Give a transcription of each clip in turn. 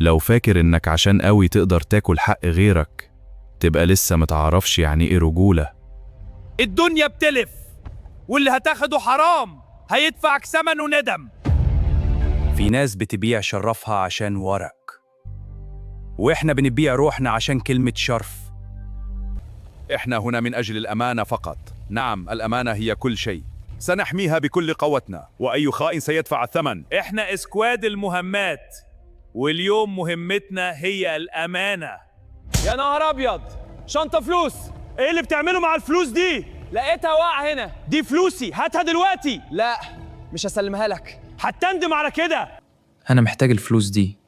لو فاكر إنك عشان قوي تقدر تاكل حق غيرك، تبقى لسه متعرفش يعني إيه رجولة. الدنيا بتلف، واللي هتاخده حرام هيدفعك ثمن وندم. في ناس بتبيع شرفها عشان ورق، وإحنا بنبيع روحنا عشان كلمة شرف. إحنا هنا من أجل الأمانة فقط. نعم، الأمانة هي كل شيء، سنحميها بكل قوتنا، وأي خائن سيدفع الثمن. احنا اسكواد المهمات، واليوم مهمتنا هي الأمانة. يا نهار ابيض، شنطه فلوس. ايه اللي بتعمله مع الفلوس دي؟ لقيتها واقعه هنا. دي فلوسي، هاتها دلوقتي. لا، مش هسلمها لك. هتندم على كده. أنا محتاج الفلوس دي،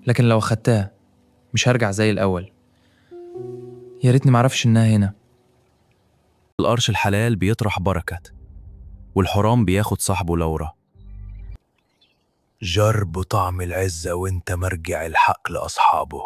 لكن لو أخدتها مش هرجع زي الأول. يا ريتني معرفش إنها هنا. القرش الحلال بيطرح بركة، والحرام بياخد صاحبه لورا. جرب طعم العزة وانت مرجع الحق لأصحابه.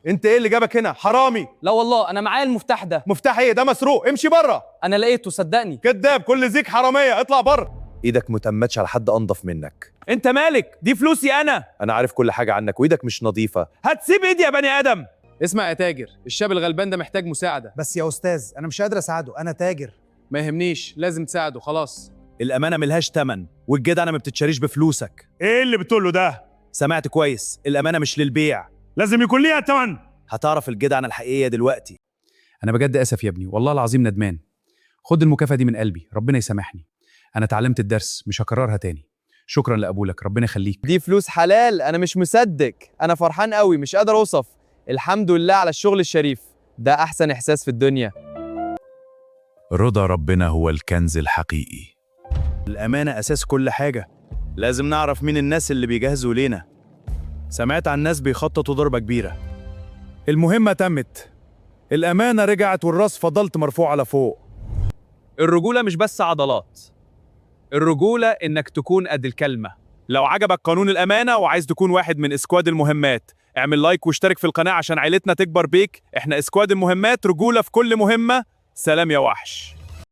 انت ايه اللي جابك هنا؟ حرامي! لا والله انا معايا المفتاح ده. مفتاح ايه؟ ده مسروق، امشي بره. انا لقيته صدقني. كذاب، كل زيك حراميه، اطلع بره. ايدك متمتش على حد انضف منك. انت مالك؟ دي فلوسي انا عارف كل حاجه عنك، وايدك مش نظيفه. هتسيب ايدي يا بني ادم؟ اسمع يا تاجر، الشاب الغلبان ده محتاج مساعدة. بس يا أستاذ أنا مش قادر أساعده، أنا تاجر. ما يهمنيش، لازم تساعده خلاص. الأمانة ملهاش تمن، والجدعنة ما بتتشريش بفلوسك. ايه اللي بتقوله ده؟ سمعت كويس، الأمانة مش للبيع. لازم يكون ليها تمن. هتعرف الجدعنة الحقيقية دلوقتي. أنا بجد آسف يا ابني، والله العظيم ندمان. خد المكافأة دي من قلبي، ربنا يسامحني. أنا اتعلمت الدرس، مش هكررها تاني. شكرا لقبولك، ربنا يخليك. دي فلوس حلال، انا مش مصدق. انا فرحان قوي، مش قادر اوصف. الحمد لله على الشغل الشريف ده، احسن احساس في الدنيا. رضا ربنا هو الكنز الحقيقي. الأمانة أساس كل حاجة. لازم نعرف مين الناس اللي بيجهزوا لينا. سمعت عن ناس بيخططوا ضربة كبيرة. المهمه تمت، الامانه رجعت، والراس فضلت مرفوعه لفوق. الرجولة مش بس عضلات، الرجولة إنك تكون قد الكلمة. لو عجبك قانون الأمانة وعايز تكون واحد من اسكواد المهمات، اعمل لايك واشترك في القناة عشان عيلتنا تكبر بيك. احنا اسكواد المهمات، رجولة في كل مهمة. سلام يا وحش.